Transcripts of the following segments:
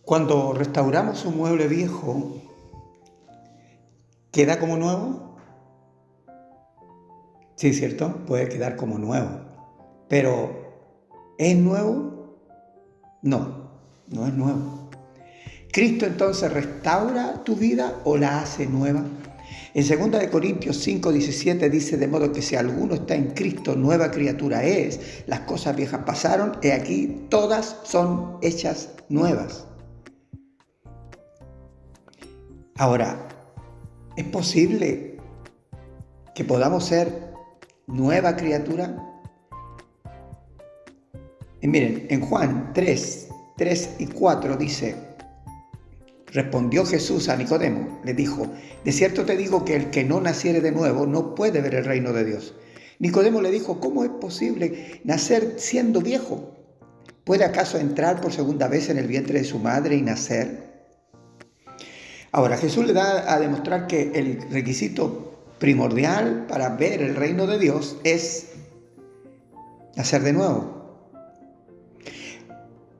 Cuando restauramos un mueble viejo, ¿queda como nuevo? Sí, ¿cierto? Puede quedar como nuevo. Pero, ¿es nuevo? No, no es nuevo. ¿Cristo entonces restaura tu vida o la hace nueva? En 2 Corintios 5:17 dice: de modo que si alguno está en Cristo, nueva criatura es. Las cosas viejas pasaron, y aquí todas son hechas nuevas. Ahora, ¿es posible que podamos ser nueva criatura? Y miren, en Juan 3 y 4 dice: respondió Jesús a Nicodemo, le dijo: de cierto te digo que el que no naciere de nuevo no puede ver el reino de Dios. Nicodemo le dijo: ¿cómo es posible nacer siendo viejo? ¿Puede acaso entrar por segunda vez en el vientre de su madre y nacer? Ahora, Jesús le da a demostrar que el requisito primordial para ver el reino de Dios es nacer de nuevo.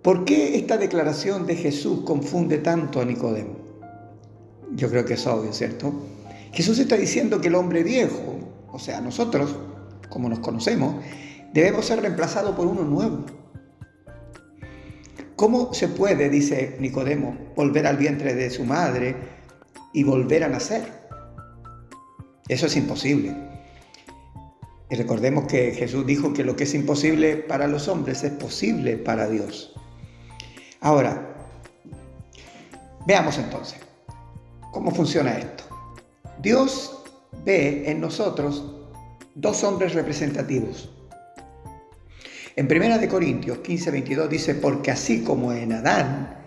¿Por qué esta declaración de Jesús confunde tanto a Nicodemo? Yo creo que es obvio, ¿cierto? Jesús está diciendo que el hombre viejo, o sea, nosotros, como nos conocemos, debemos ser reemplazados por uno nuevo. ¿Cómo se puede, dice Nicodemo, volver al vientre de su madre y volver a nacer? Eso es imposible. Y recordemos que Jesús dijo que lo que es imposible para los hombres es posible para Dios. Ahora, veamos entonces cómo funciona esto. Dios ve en nosotros dos hombres representativos. En 1 Corintios 15:22 dice: porque así como en Adán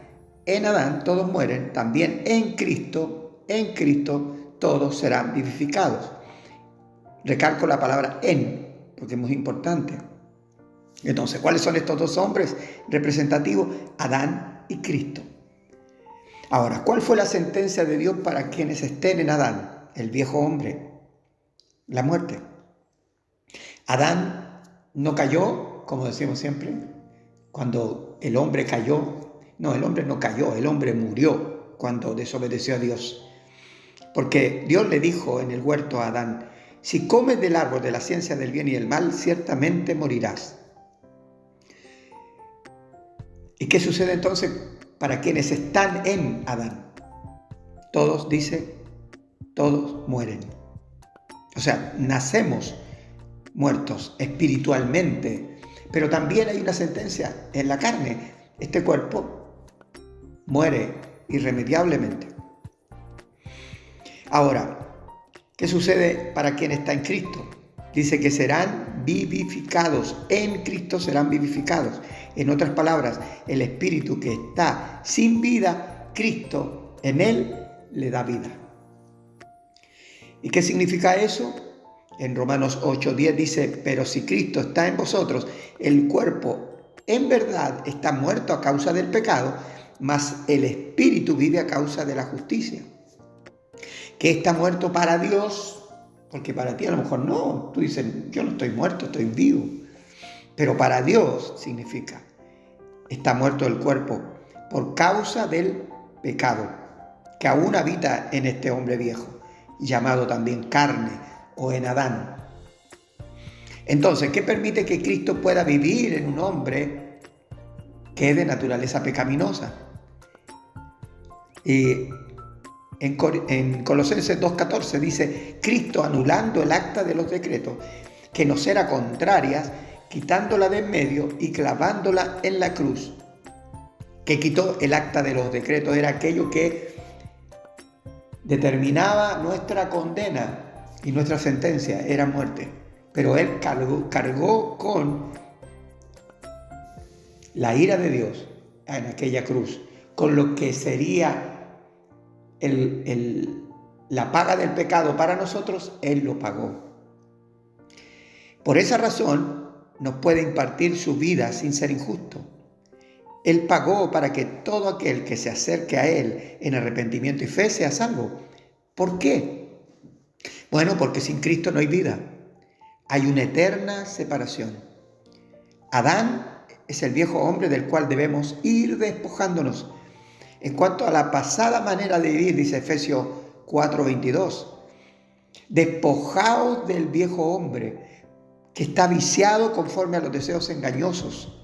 todos mueren, también en Cristo todos serán vivificados. Recalco la palabra en, porque es muy importante. Entonces, ¿cuáles son estos dos hombres representativos? Adán y Cristo. Ahora, ¿cuál fue la sentencia de Dios para quienes estén en Adán? El viejo hombre, la muerte. Adán no cayó, como decimos siempre, cuando el hombre cayó. No, el hombre no cayó, el hombre murió cuando desobedeció a Dios. Porque Dios le dijo en el huerto a Adán: si comes del árbol de la ciencia del bien y del mal, ciertamente morirás. ¿Y qué sucede entonces para quienes están en Adán? Todos, dice, todos mueren. O sea, nacemos muertos espiritualmente, pero también hay una sentencia en la carne. Este cuerpo muere irremediablemente. Ahora, ¿qué sucede para quien está en Cristo? Dice que serán vivificados. En Cristo serán vivificados. En otras palabras, el espíritu que está sin vida, Cristo en él le da vida. ¿Y qué significa eso? En Romanos 8:10 dice: pero si Cristo está en vosotros, el cuerpo en verdad está muerto a causa del pecado, mas el espíritu vive a causa de la justicia. ¿Que está muerto para Dios? Porque para ti a lo mejor no. Tú dices: yo no estoy muerto, estoy vivo. Pero para Dios significa: está muerto el cuerpo por causa del pecado que aún habita en este hombre viejo, llamado también carne, o en Adán. Entonces, ¿qué permite que Cristo pueda vivir en un hombre que es de naturaleza pecaminosa? Y en Colosenses 2:14 dice: Cristo, anulando el acta de los decretos que nos era contrarias, quitándola de en medio y clavándola en la cruz. Que quitó el acta de los decretos era aquello que determinaba nuestra condena y nuestra sentencia, era muerte. Pero él cargó con la ira de Dios en aquella cruz, con lo que sería la paga del pecado para nosotros. Él lo pagó. Por esa razón nos puede impartir su vida sin ser injusto. Él pagó para que todo aquel que se acerque a Él en arrepentimiento y fe sea salvo. ¿Por qué? Bueno, porque sin Cristo no hay vida. Hay una eterna separación. Adán es el viejo hombre del cual debemos ir despojándonos. En cuanto a la pasada manera de vivir, dice Efesios 4:22, despojaos del viejo hombre que está viciado conforme a los deseos engañosos.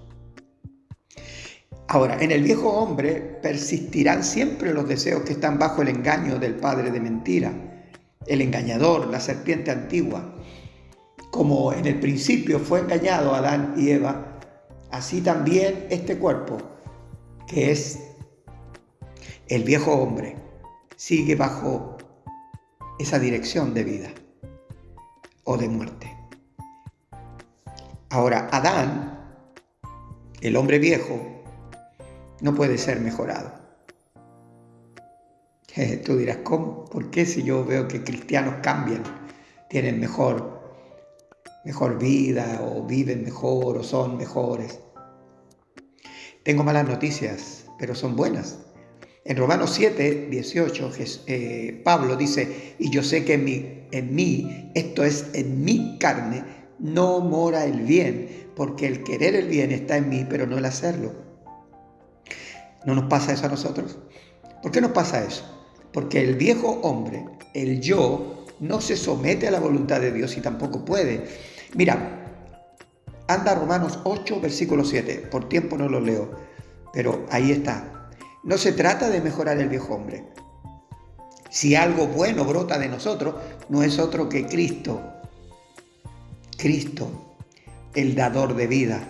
Ahora, en el viejo hombre persistirán siempre los deseos que están bajo el engaño del padre de mentira, el engañador, la serpiente antigua. Como en el principio fue engañado Adán y Eva, así también este cuerpo, que es el viejo hombre, sigue bajo esa dirección de vida o de muerte. Ahora, Adán, el hombre viejo, no puede ser mejorado. Tú dirás, ¿cómo? ¿Por qué si yo veo que cristianos cambian, tienen mejor vida o viven mejor o son mejores? Tengo malas noticias, pero son buenas. En Romanos 7:18, Pablo dice, y yo sé que en mí, esto es, en mi carne, no mora el bien, porque el querer el bien está en mí, pero no el hacerlo. ¿No nos pasa eso a nosotros? ¿Por qué nos pasa eso? Porque el viejo hombre, el yo, no se somete a la voluntad de Dios y tampoco puede. Mira, anda Romanos 8, versículo 7. Por tiempo no lo leo, pero ahí está. No se trata de mejorar el viejo hombre. Si algo bueno brota de nosotros, no es otro que Cristo. Cristo, el dador de vida.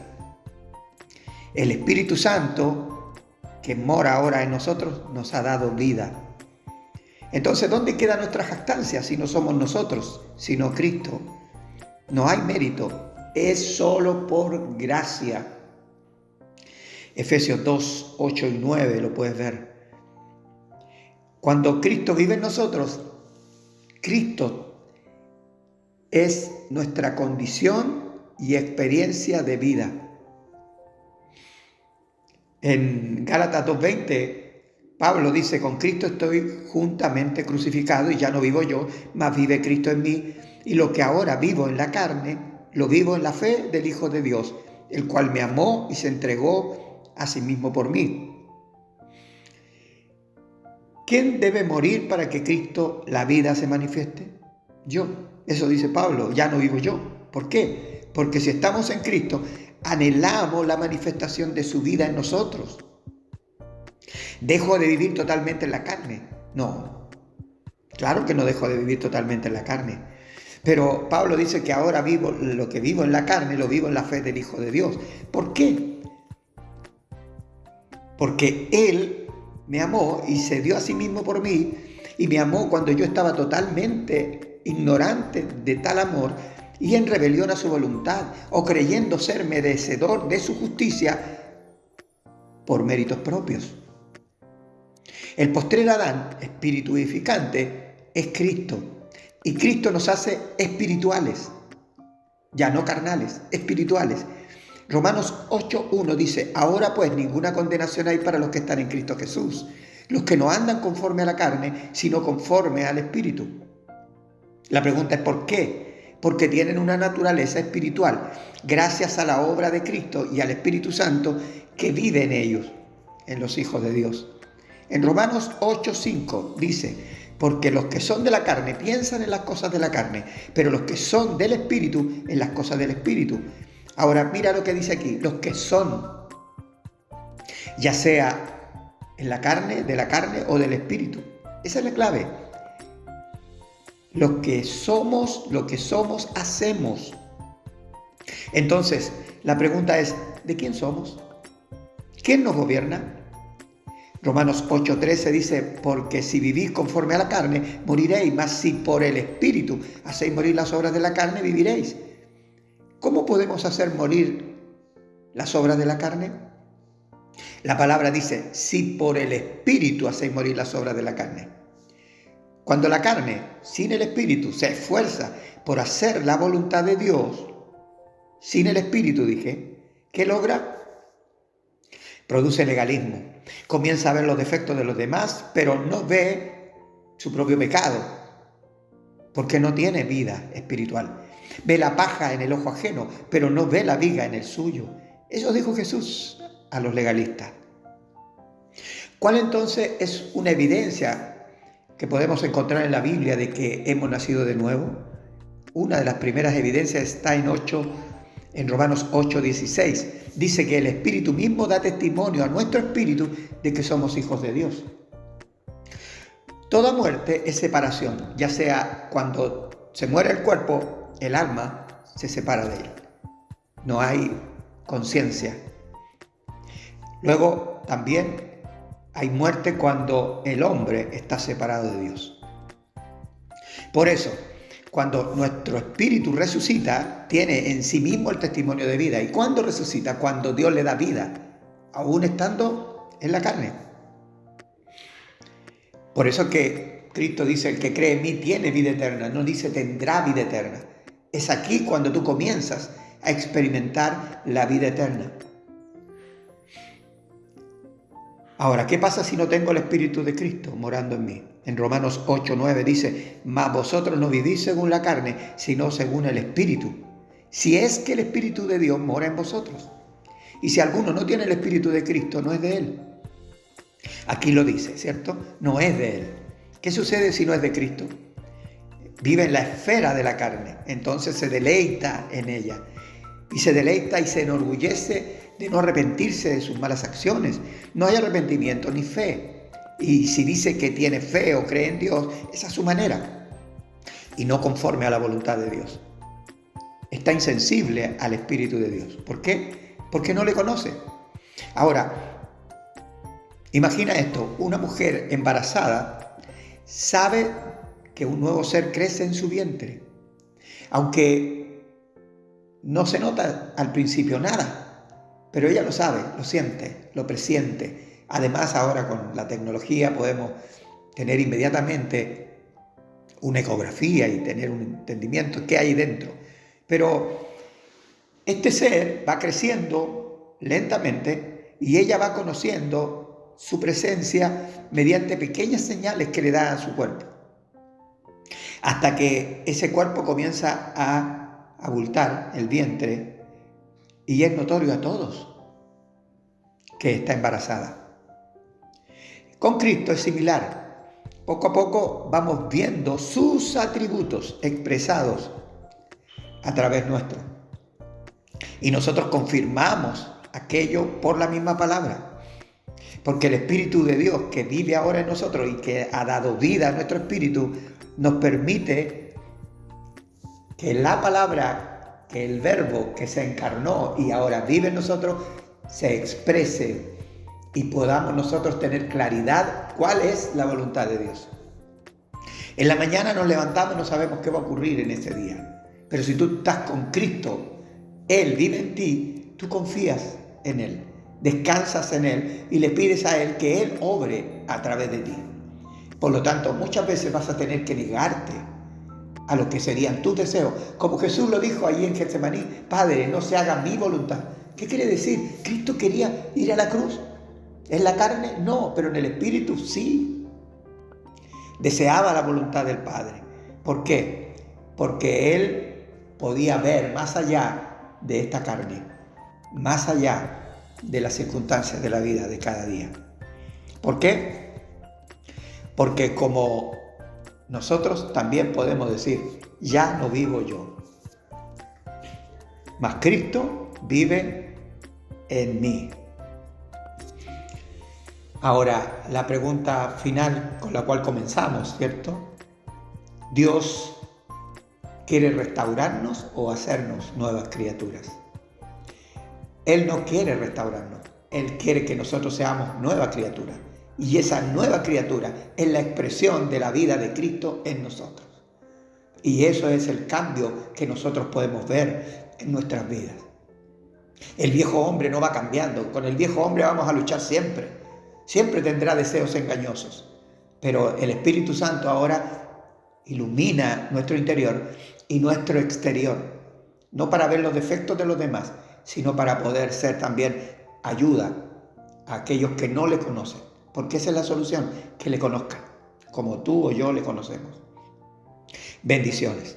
El Espíritu Santo, que mora ahora en nosotros, nos ha dado vida. Entonces, ¿dónde queda nuestra jactancia si no somos nosotros, sino Cristo? No hay mérito, es solo por gracia. Efesios 2, 8 y 9 lo puedes ver. Cuando Cristo vive en nosotros, Cristo es nuestra condición y experiencia de vida. En Gálatas 2:20, Pablo dice, con Cristo estoy juntamente crucificado y ya no vivo yo, mas vive Cristo en mí. Y lo que ahora vivo en la carne, lo vivo en la fe del Hijo de Dios, el cual me amó y se entregó a sí mismo por mí. ¿Quién debe morir para que Cristo, la vida, se manifieste? Yo. Eso dice Pablo, ya no vivo yo. ¿Por qué? Porque si estamos en Cristo, anhelamos la manifestación de su vida en nosotros. ¿Dejo de vivir totalmente en la carne? No. Claro que no dejo de vivir totalmente en la carne. Pero Pablo dice que ahora vivo lo que vivo en la carne, lo vivo en la fe del Hijo de Dios. ¿Por qué? Porque Él me amó y se dio a sí mismo por mí, y me amó cuando yo estaba totalmente ignorante de tal amor y en rebelión a su voluntad, o creyendo ser merecedor de su justicia por méritos propios. El postrer Adán, espíritu vivificante, es Cristo, y Cristo nos hace espirituales, ya no carnales, espirituales. Romanos 8:1 dice, ahora pues ninguna condenación hay para los que están en Cristo Jesús, los que no andan conforme a la carne, sino conforme al Espíritu. La pregunta es ¿por qué? Porque tienen una naturaleza espiritual, gracias a la obra de Cristo y al Espíritu Santo que vive en ellos, en los hijos de Dios. En Romanos 8:5 dice, porque los que son de la carne piensan en las cosas de la carne, pero los que son del Espíritu en las cosas del Espíritu. Ahora mira lo que dice aquí, los que son, ya sea en la carne, de la carne o del Espíritu. Esa es la clave. Lo que somos, hacemos. Entonces, la pregunta es, ¿de quién somos? ¿Quién nos gobierna? Romanos 8:13 dice, porque si vivís conforme a la carne, moriréis, mas si por el Espíritu hacéis morir las obras de la carne, viviréis. ¿Cómo podemos hacer morir las obras de la carne? La palabra dice, si por el Espíritu hacéis morir las obras de la carne. Cuando la carne, sin el Espíritu, se esfuerza por hacer la voluntad de Dios, sin el Espíritu, dije, ¿qué logra? Produce legalismo. Comienza a ver los defectos de los demás, pero no ve su propio pecado, porque no tiene vida espiritual. Ve la paja en el ojo ajeno, pero no ve la viga en el suyo. Eso dijo Jesús a los legalistas. ¿Cuál entonces es una evidencia que podemos encontrar en la Biblia de que hemos nacido de nuevo? Una de las primeras evidencias está en Romanos 8:16. Dice que el Espíritu mismo da testimonio a nuestro espíritu de que somos hijos de Dios. Toda muerte es separación, ya sea cuando se muere el cuerpo, el alma se separa de él. No hay conciencia. Luego también hay muerte cuando el hombre está separado de Dios. Por eso, cuando nuestro espíritu resucita, tiene en sí mismo el testimonio de vida. ¿Y cuándo resucita? Cuando Dios le da vida, aún estando en la carne. Por eso que Cristo dice, el que cree en mí tiene vida eterna, no dice tendrá vida eterna. Es aquí cuando tú comienzas a experimentar la vida eterna. Ahora, ¿qué pasa si no tengo el Espíritu de Cristo morando en mí? En Romanos 8:9 dice, mas vosotros no vivís según la carne, sino según el Espíritu. Si es que el Espíritu de Dios mora en vosotros. Y si alguno no tiene el Espíritu de Cristo, no es de él. Aquí lo dice, ¿cierto? No es de él. ¿Qué sucede si no es de Cristo? Vive en la esfera de la carne, entonces se deleita en ella. Y se deleita y se enorgullece de no arrepentirse de sus malas acciones. No hay arrepentimiento ni fe. Y si dice que tiene fe o cree en Dios, esa es su manera. Y no conforme a la voluntad de Dios. Está insensible al Espíritu de Dios. ¿Por qué? Porque no le conoce. Ahora, imagina esto. Una mujer embarazada sabe que un nuevo ser crece en su vientre. Aunque no se nota al principio nada, pero ella lo sabe, lo siente, lo presiente. Además, ahora con la tecnología podemos tener inmediatamente una ecografía y tener un entendimiento de qué hay dentro. Pero este ser va creciendo lentamente y ella va conociendo su presencia mediante pequeñas señales que le da a su cuerpo. Hasta que ese cuerpo comienza a abultar el vientre y es notorio a todos que está embarazada. Con Cristo es similar. Poco a poco vamos viendo sus atributos expresados a través nuestro. Y nosotros confirmamos aquello por la misma palabra. Porque el Espíritu de Dios que vive ahora en nosotros y que ha dado vida a nuestro espíritu nos permite que la palabra, que el verbo que se encarnó y ahora vive en nosotros, se exprese y podamos nosotros tener claridad cuál es la voluntad de Dios. En la mañana nos levantamos y no sabemos qué va a ocurrir en ese día. Pero si tú estás con Cristo, Él vive en ti, tú confías en Él, descansas en Él y le pides a Él que Él obre a través de ti. Por lo tanto, muchas veces vas a tener que negarte a lo que serían tus deseos. Como Jesús lo dijo allí en Getsemaní, Padre, no se haga mi voluntad. ¿Qué quiere decir? ¿Cristo quería ir a la cruz? ¿En la carne? No, pero en el Espíritu sí. Deseaba la voluntad del Padre. ¿Por qué? Porque Él podía ver más allá de esta carne, más allá de las circunstancias de la vida de cada día. ¿Por qué? Porque como nosotros también podemos decir, ya no vivo yo, mas Cristo vive en mí. Ahora, la pregunta final con la cual comenzamos, ¿cierto? ¿Dios quiere restaurarnos o hacernos nuevas criaturas? Él no quiere restaurarnos, Él quiere que nosotros seamos nuevas criaturas. Y esa nueva criatura es la expresión de la vida de Cristo en nosotros. Y eso es el cambio que nosotros podemos ver en nuestras vidas. El viejo hombre no va cambiando. Con el viejo hombre vamos a luchar siempre. Siempre tendrá deseos engañosos. Pero el Espíritu Santo ahora ilumina nuestro interior y nuestro exterior. No para ver los defectos de los demás, sino para poder ser también ayuda a aquellos que no le conocen. Porque esa es la solución, que le conozcan, como tú o yo le conocemos. Bendiciones.